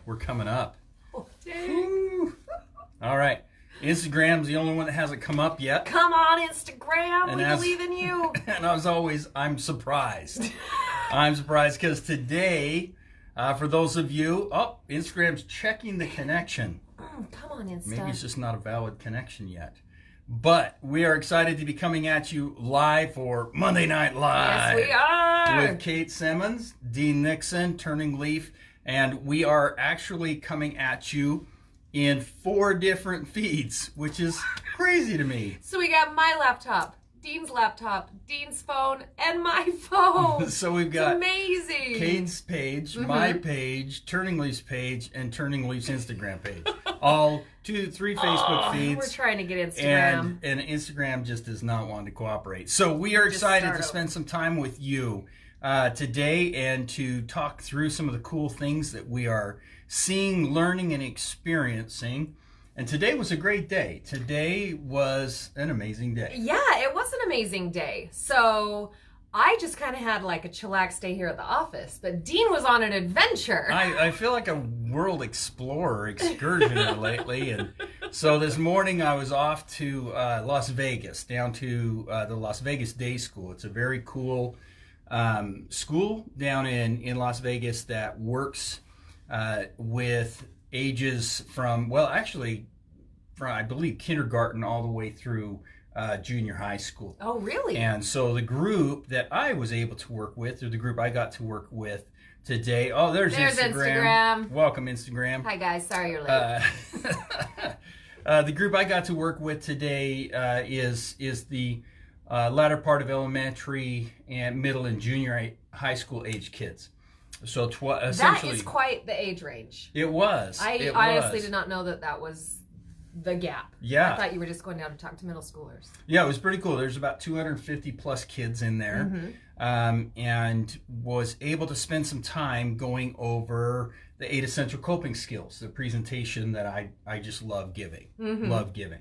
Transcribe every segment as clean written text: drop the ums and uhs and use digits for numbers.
we're coming up. Oh, dang. All right. Instagram's the only one that hasn't come up yet. Come on, Instagram. And We believe in you. And as always, I'm surprised. I'm surprised because today, for those of you, Instagram's checking the connection. Come on, Insta. Maybe it's just not a valid connection yet. But we are excited to be coming at you live for Monday Night Live. Yes, we are. With Kate Simmons, Dean Nixon, TurningLeaf, and we are actually coming at you in 4 different feeds, which is crazy to me. So we got my laptop, Dean's laptop, Dean's phone, and my phone. So we've got it's amazing. Kate's page, my page, TurningLeaf's page, and TurningLeaf's Instagram page. All 2, 3 Facebook feeds. We're trying to get Instagram. And Instagram just does not want to cooperate. So we are excited to spend some time with you today and to talk through some of the cool things that we are seeing, learning, and experiencing. And today was a great day. Today was an amazing day. Yeah, it was an amazing day. So I just kind of had like a chillax day here at the office, but Dean was on an adventure. I feel like a world explorer excursioner lately. And so this morning I was off to Las Vegas, down to the Las Vegas Day School. It's a very cool school down in Las Vegas that works with ages from, well, actually, from, I believe, kindergarten all the way through junior high school. Oh, really? And so the group that I was able to work with, or the group I got to work with today, there's Instagram. Welcome, Instagram. Hi, guys. Sorry you're late. The group I got to work with today is the latter part of elementary and middle and junior high school age kids. So essentially, that is quite the age range. It was. I honestly did not know that was the gap. Yeah. I thought you were just going down to talk to middle schoolers. Yeah, it was pretty cool. There's about 250 plus kids in there, and was able to spend some time going over the 8 essential coping skills, the presentation that I just love giving. Love giving.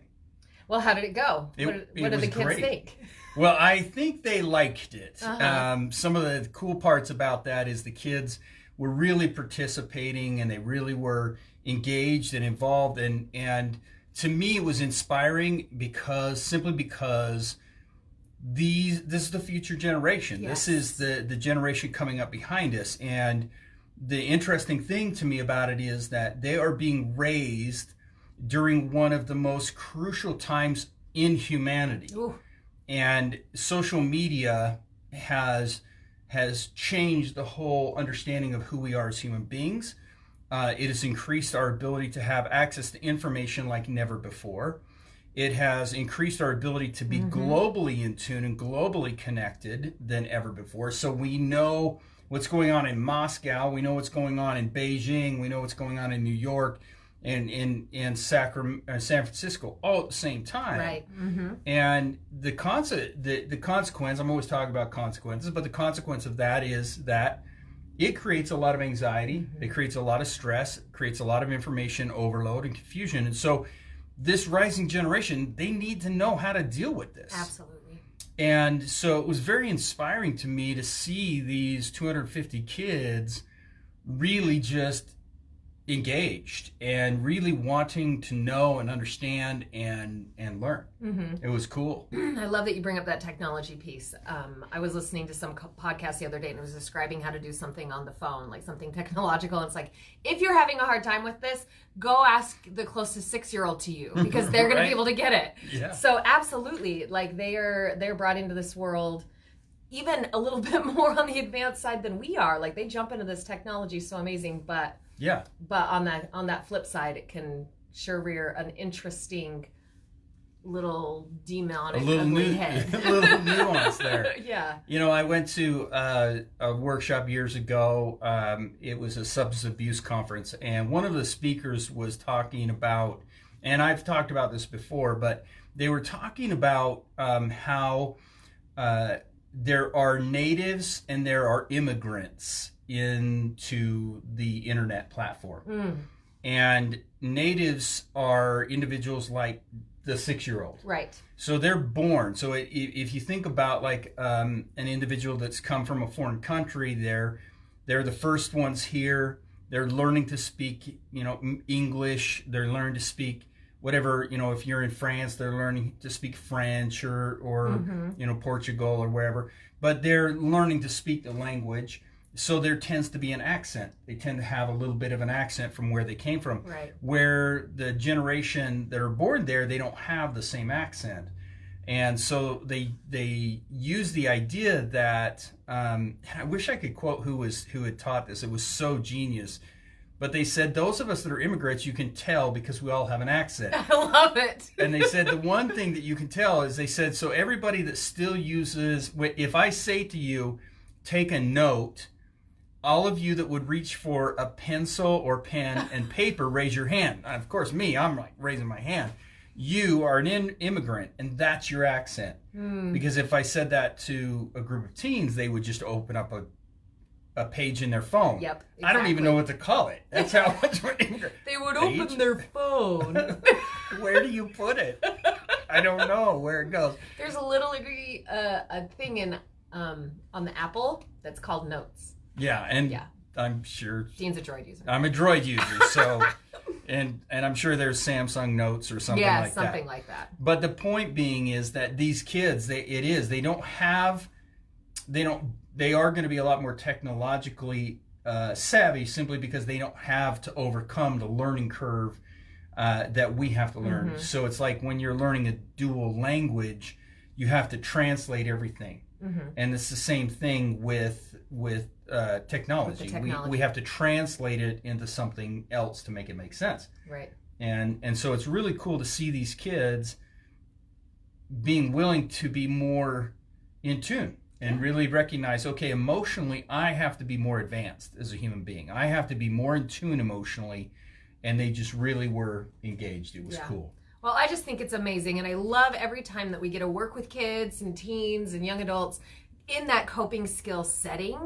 Well, how did it go? What did the kids think? Well, I think they liked it. Some of the cool parts about that is the kids were really participating and they really were engaged and involved. And to me, it was inspiring simply because this is the future generation. Yes. This is the generation coming up behind us. And the interesting thing to me about it is that they are being raised during one of the most crucial times in humanity. Ooh. And social media has changed the whole understanding of who we are as human beings. It has increased our ability to have access to information like never before. It has increased our ability to be globally in tune and globally connected than ever before. So we know what's going on in Moscow. We know what's going on in Beijing. We know what's going on in New York and in San Francisco all at the same time. Right. And the consequence, I'm always talking about consequences, but the consequence of that is that it creates a lot of anxiety, it creates a lot of stress, it creates a lot of information overload and confusion. And so this rising generation, they need to know how to deal with this. Absolutely. And so it was very inspiring to me to see these 250 kids really just engaged and really wanting to know and understand and learn. It was cool. I love that you bring up that technology piece. I was listening to some podcast the other day and it was describing how to do something on the phone, like something technological. And it's like, if you're having a hard time with this, go ask the closest 6-year-old to you because they're going to be able to get it. Yeah. So absolutely, like they're brought into this world even a little bit more on the advanced side than we are. Like they jump into this technology so amazing, but on that flip side, it can sure rear an interesting little demon head. A little nuance there. Yeah. You know, I went to a workshop years ago. It was a substance abuse conference, and one of the speakers was talking about, and I've talked about this before, but they were talking about how there are natives and there are immigrants into the internet platform. And natives are individuals like the 6-year-old. Right. So they're born. So if you think about like an individual that's come from a foreign country, they're the first ones here. They're learning to speak, English. They're learning to speak whatever, if you're in France, they're learning to speak French or Portugal or wherever. But they're learning to speak the language. So there tends to be an accent. They tend to have a little bit of an accent from where they came from. Right. Where the generation that are born there, they don't have the same accent. And so they use the idea that, and I wish I could quote who had taught this. It was so genius. But they said, those of us that are immigrants, you can tell because we all have an accent. I love it. And they said the one thing that you can tell is, they said, so everybody that still uses, if I say to you, take a note, all of you that would reach for a pencil or pen and paper, raise your hand. Of course, me, I'm like raising my hand. You are an immigrant, and that's your accent. Because if I said that to a group of teens, they would just open up a page in their phone. Yep, exactly. I don't even know what to call it. That's how much they would open their phone. Where do you put it? I don't know where it goes. There's a thing in on the Apple that's called Notes. Yeah, and I'm sure Dean's a Droid user. I'm a Droid user, so and I'm sure there's Samsung Notes or something like that. Yeah, something like that. But the point being is that these kids, they are going to be a lot more technologically savvy, simply because they don't have to overcome the learning curve that we have to learn. So it's like when you're learning a dual language, you have to translate everything. And it's the same thing with technology. We have to translate it into something else to make it make sense. Right. And so it's really cool to see these kids being willing to be more in tune and really recognize, okay, emotionally, I have to be more advanced as a human being. I have to be more in tune emotionally. And they just really were engaged. It was cool. Well, I just think it's amazing, and I love every time that we get to work with kids and teens and young adults in that coping skill setting,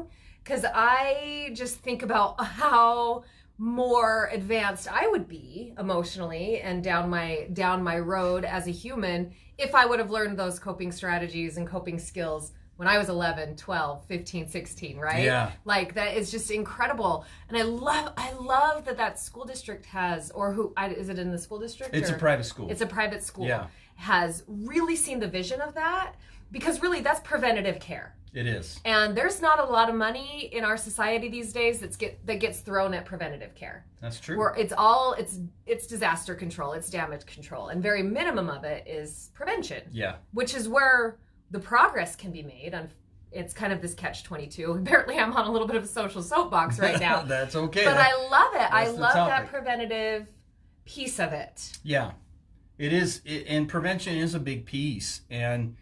because I just think about how more advanced I would be emotionally and down my road as a human if I would have learned those coping strategies and coping skills when I was 11, 12, 15, 16, right? Yeah. Like, that is just incredible. And I love that school district has, is it in the school district? It's a private school. It's a private school. Yeah. Has really seen the vision of that, because really that's preventative care. It is. And there's not a lot of money in our society these days that gets thrown at preventative care. That's true. Where it's disaster control, it's damage control, and very minimum of it is prevention. Yeah. Which is where the progress can be made. It's kind of this catch-22. Apparently I'm on a little bit of a social soapbox right now. That's okay. But I love it. I love topic. that preventative piece of it. Yeah. It is, and prevention is a big piece. And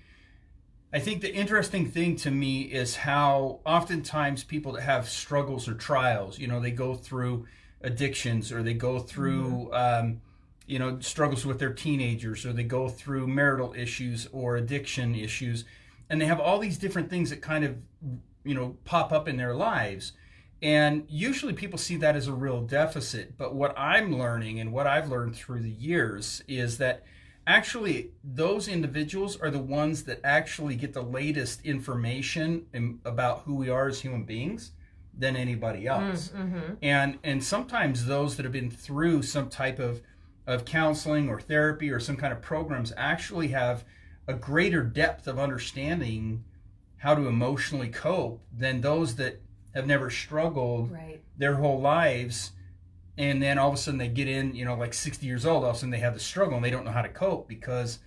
I think the interesting thing to me is how oftentimes people that have struggles or trials, they go through addictions, or they go through struggles with their teenagers, or they go through marital issues or addiction issues, and they have all these different things that kind of, pop up in their lives. And usually people see that as a real deficit. But what I'm learning, and what I've learned through the years, is that actually those individuals are the ones that actually get the latest information about who we are as human beings than anybody else. And sometimes those that have been through some type of counseling or therapy or some kind of programs actually have a greater depth of understanding how to emotionally cope than those that have never struggled their whole lives. And then all of a sudden they get in, like 60 years old, all of a sudden they have the struggle and they don't know how to cope because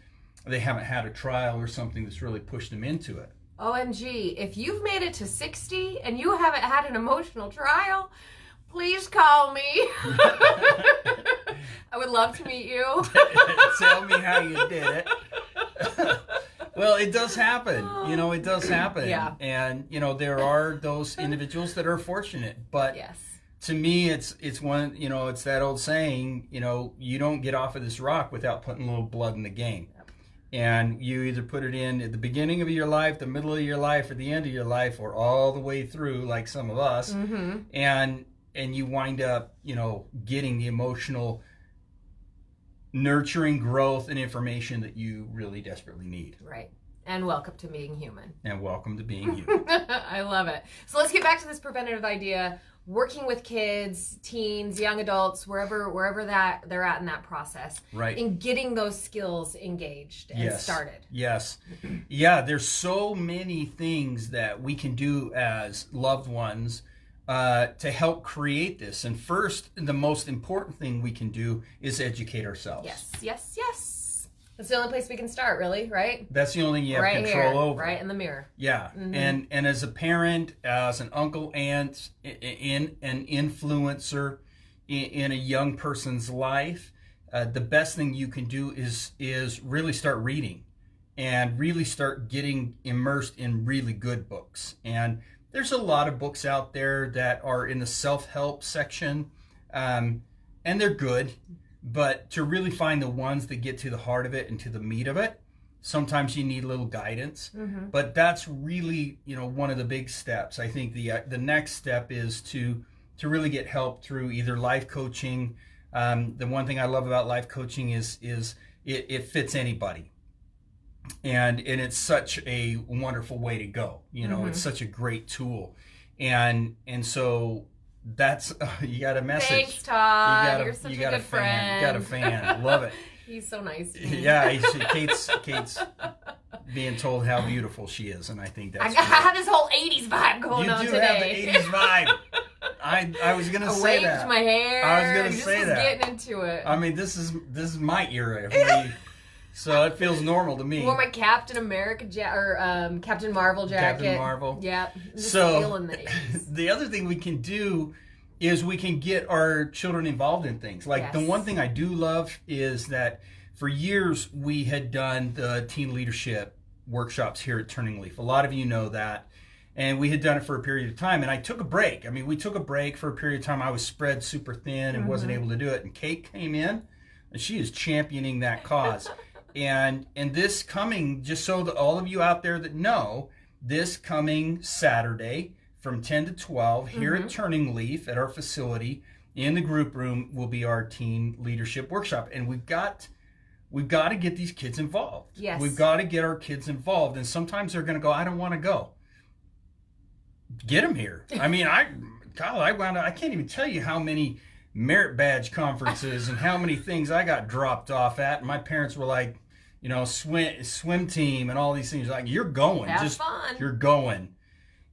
they haven't had a trial or something that's really pushed them into it. OMG, if you've made it to 60 and you haven't had an emotional trial, please call me. I would love to meet you. Tell me how you did it. Well, it does happen. It does happen. Yeah. And, there are those individuals that are fortunate. But yes. To me, it's one, it's that old saying, you don't get off of this rock without putting a little blood in the game. Yep. And you either put it in at the beginning of your life, the middle of your life, or the end of your life, or all the way through, like some of us. And you wind up, getting the emotional nurturing growth and information that you really desperately need. Right. And welcome to being human. And welcome to being human. I love it. So let's get back to this preventative idea. working with kids, teens, young adults, wherever that they're at in that process, right, in getting those skills engaged and started. Yes. Yeah, there's so many things that we can do as loved ones to help create this. And first, the most important thing we can do is educate ourselves. Yes. That's the only place we can start, really, right? That's the only thing you have control over. Right in the mirror. Yeah. And as a parent, as an uncle, aunt, in an influencer in a young person's life, the best thing you can do is really start reading and really start getting immersed in really good books. And there's a lot of books out there that are in the self-help section, and they're good. But to really find the ones that get to the heart of it and to the meat of it, sometimes you need a little guidance. But that's really, one of the big steps. I think the next step is to really get help through either life coaching. The one thing I love about life coaching is it fits anybody. And it's such a wonderful way to go. It's such a great tool. And so that's you got a message. Thanks, Todd. You're such a good friend. You got a fan. Love it. He's so nice to me. Yeah, Kate's being told how beautiful she is, and I think that's I have this whole 80s vibe going on today. You do have the 80s vibe. I was gonna say that. I waved my hair. I was gonna say that. Getting into it. I mean, this is my era. So it feels normal to me. Wore my Captain America Captain Marvel jacket. Captain Marvel. Yeah. So feeling the 80s. The other thing we can do is we can get our children involved in things. Like the one thing I do love is that for years we had done the teen leadership workshops here at TurningLeaf. A lot of you know that. And we had done it for a period of time. And I took a break. I mean, we took a break for a period of time. I was spread super thin and wasn't able to do it. And Kate came in and she is championing that cause. And this coming, just so that all of you out there that know, this coming Saturday from 10 to 12 here at TurningLeaf at our facility in the group room will be our teen leadership workshop. And we've got to get these kids involved. Yes. We've got to get our kids involved. And sometimes they're going to go, I don't want to go. Get them here. I mean, I can't even tell you how many merit badge conferences and how many things I got dropped off at. And my parents were like, swim team and all these things. Like, you're going. Have fun. You're going.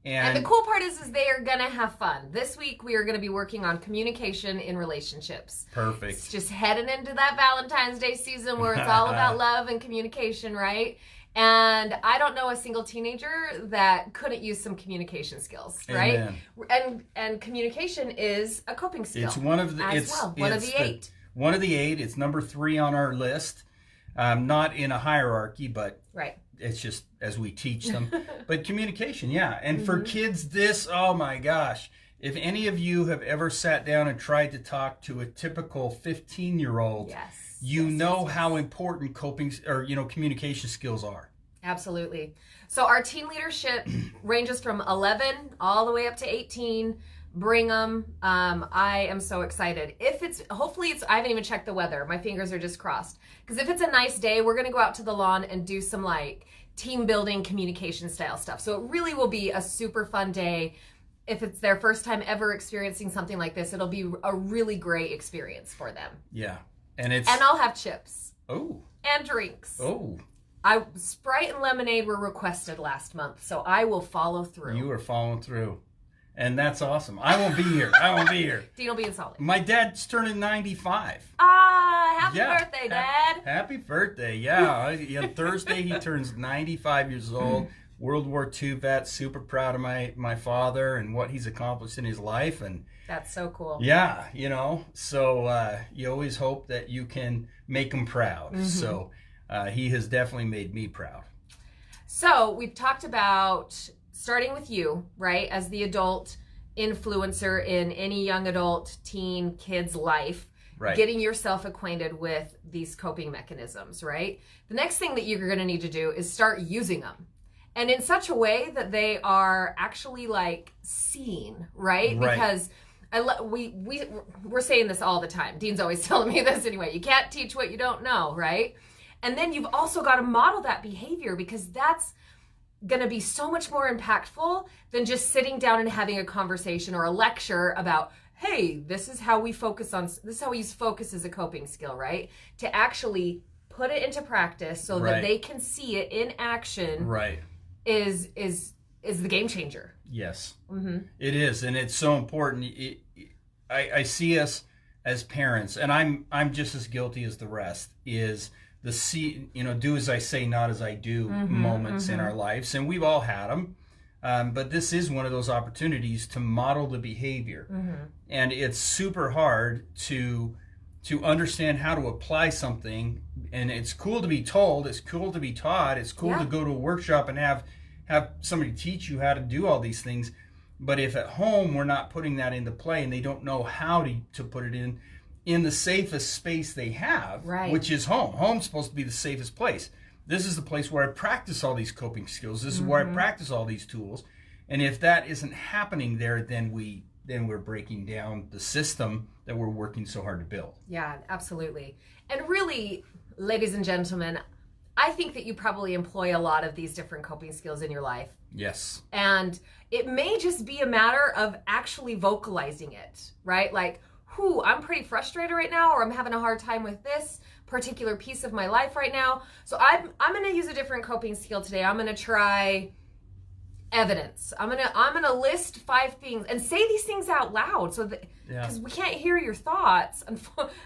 And the cool part is they are going to have fun. This week we are going to be working on communication in relationships. Perfect. It's just heading into that Valentine's Day season where it's all about love and communication, right? And I don't know a single teenager that couldn't use some communication skills, right? Amen. And communication is a coping skill. It's one of the one of the 8. One of the 8. It's number 3 on our list. Not in a hierarchy, but it's just as we teach them. But communication, yeah. And for kids, oh my gosh. If any of you have ever sat down and tried to talk to a typical 15-year-old, you know how important coping or communication skills are. Absolutely. So our teen leadership ranges from 11 all the way up to 18. Bring them. I am so excited. Hopefully I haven't even checked the weather. My fingers are just crossed. Because if it's a nice day, we're going to go out to the lawn and do some team building communication style stuff. So it really will be a super fun day. If it's their first time ever experiencing something like this, it'll be a really great experience for them. Yeah. And I'll have chips. Oh. And drinks. Oh. Sprite and lemonade were requested last month, so I will follow through. You are following through. And that's awesome. I won't be here. Dean will be in Salt Lake. My dad's turning 95. Happy birthday, Dad. Happy birthday, yeah. On Thursday, he turns 95 years old. World War II vet, super proud of my father and what he's accomplished in his life. And that's so cool. Yeah, so you always hope that you can make him proud. So he has definitely made me proud. So we've talked about starting with you, right, as the adult influencer in any young adult, teen, kid's life, getting yourself acquainted with these coping mechanisms, right? The next thing that you're going to need to do is start using them. And in such a way that they are actually seen, right? Because we're saying this all the time. Dean's always telling me this anyway. You can't teach what you don't know, right? And then you've also got to model that behavior because going to be so much more impactful than just sitting down and having a conversation or a lecture about, hey, this is how we use focus as a coping skill, right? To actually put it into practice so that they can see it in action. Right. Is the game changer. Yes, it is, and it's so important. I see us as parents, and I'm just as guilty as the rest. Is the do as I say, not as I do moments in our lives, and we've all had them. But this is one of those opportunities to model the behavior, and it's super hard to understand how to apply something. And it's cool to be told, it's cool to be taught, it's cool to go to a workshop and have somebody teach you how to do all these things. But if at home we're not putting that into play and they don't know how to put it in the safest space they have, which is home. Home's supposed to be the safest place. This is the place where I practice all these coping skills. This is where I practice all these tools. And if that isn't happening there, then we're breaking down the system that we're working so hard to build. Yeah, absolutely. And really, ladies and gentlemen, I think that you probably employ a lot of these different coping skills in your life. Yes. And it may just be a matter of actually vocalizing it, right? Like, I'm pretty frustrated right now, or I'm having a hard time with this particular piece of my life right now. So I'm going to use a different coping skill today. I'm going to try evidence. I'm gonna list 5 things and say these things out loud, so that because we can't hear your thoughts,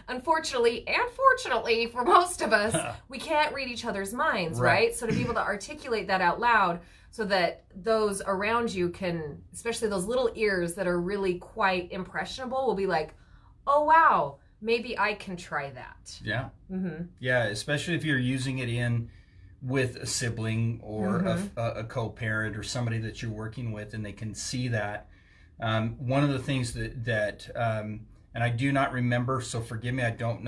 unfortunately, and fortunately for most of us, we can't read each other's minds, right? So to be able to articulate that out loud, so that those around you can, especially those little ears that are really quite impressionable, will be like, oh wow, maybe I can try that. Yeah. Yeah, especially if you're using it with a sibling or a co-parent or somebody that you're working with, and they can see that. One of the things that and I do not remember, so forgive me, I don't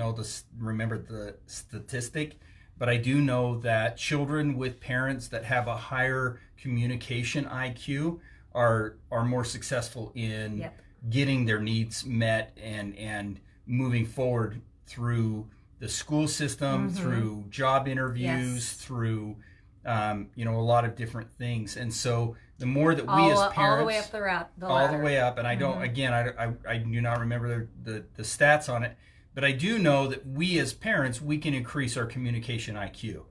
remember the statistic, but I do know that children with parents that have a higher communication IQ are more successful in getting their needs met and moving forward through the school system, through job interviews, through a lot of different things. And so the more that we as parents, all the way up the ladder. All the way up, and I don't, again, I do not remember the stats on it, but I do know that we as parents, we can increase our communication IQ,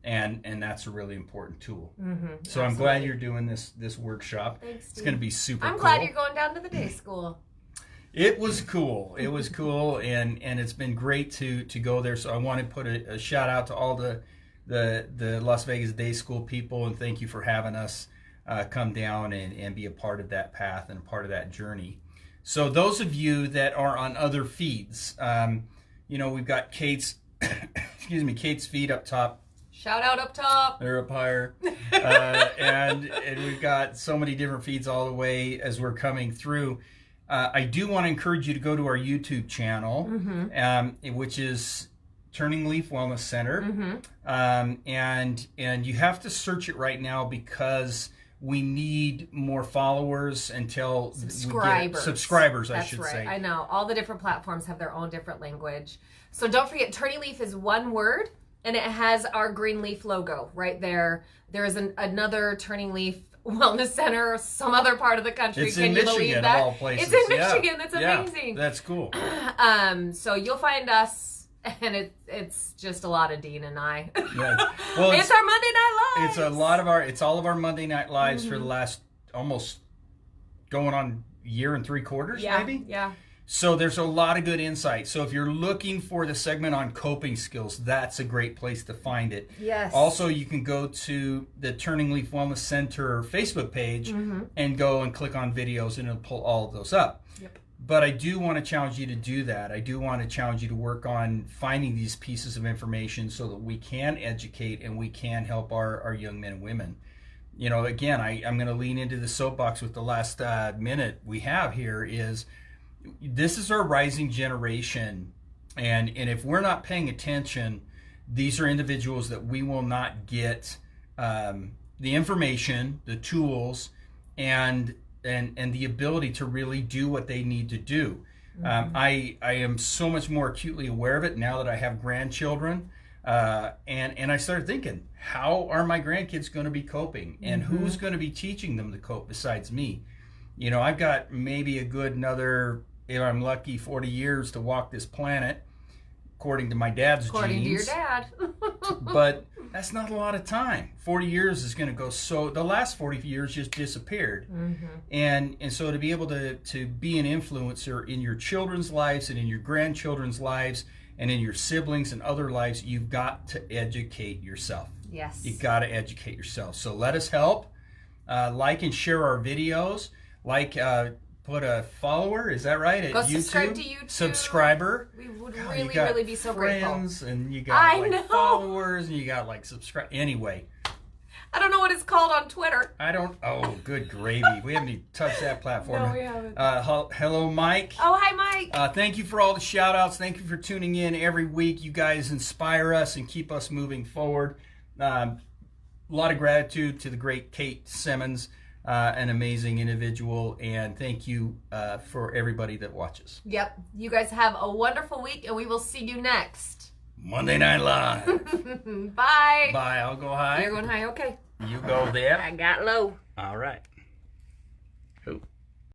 and that's a really important tool. So I'm glad you're doing this workshop. Thanks, Steve. It's going to be super cool. I'm glad you're going down to the day school. It was cool. It was cool, and it's been great to go there. So I want to put a shout out to all the Las Vegas Day School people, and thank you for having us come down and be a part of that path and a part of that journey. So those of you that are on other feeds, we've got Kate's Kate's feed up top. Shout out up top. They're up higher, and we've got so many different feeds all the way as we're coming through. I do want to encourage you to go to our YouTube channel, which is TurningLeaf Wellness Center, and you have to search it right now because we need more followers until subscribers. I should say. I know all the different platforms have their own different language, so don't forget TurningLeaf is one word, and it has our green leaf logo right there. There is another TurningLeaf Wellness Center or some other part of the country. It's in Michigan, of all places. It's in Michigan. That's amazing. That's cool. So you'll find us, and it's just a lot of Dean and I. Well, it's our Monday Night Lives. It's all of our Monday Night Lives for the last almost going on year and 3/4, maybe. Yeah. So there's a lot of good insight. So if you're looking for the segment on coping skills, that's a great place to find it. Yes. Also, you can go to the TurningLeaf Wellness Center Facebook page and go and click on videos, and it'll pull all of those up. Yep. But I do want to challenge you to do that. I do want to challenge you to work on finding these pieces of information so that we can educate and we can help our young men and women. Again, I'm going to lean into the soapbox with the last minute we have here is, this is our rising generation, and if we're not paying attention, these are individuals that we will not get the information, the tools, and the ability to really do what they need to do. I am so much more acutely aware of it now that I have grandchildren. And I started thinking, how are my grandkids going to be coping, and who's going to be teaching them to cope besides me? You know, I've got maybe a good another, if I'm lucky, 40 years to walk this planet, according to my dad's according genes. To your dad. But that's not a lot of time. 40 years is going to go, so the last 40 years just disappeared. And so to be able to be an influencer in your children's lives and in your grandchildren's lives and in your siblings and other lives, you've got to educate yourself. Yes. You've got to educate yourself. So let us help. Like and share our videos. Put a follower, is that right? At Go YouTube? Subscribe to YouTube. Subscriber. We would really be so grateful. Friends, and you got followers, and you got subscribe. Anyway. I don't know what it's called on Twitter. Oh, good gravy. We haven't even touched that platform. No, we haven't. Hello, Mike. Oh, hi, Mike. Thank you for all the shout outs. Thank you for tuning in every week. You guys inspire us and keep us moving forward. A lot of gratitude to the great Kate Simmons. An amazing individual, and thank you for everybody that watches. Yep. You guys have a wonderful week, and we will see you next Monday Night Live. Bye. Bye. I'll go high. You're going high. Okay. You go there. I got low. All right.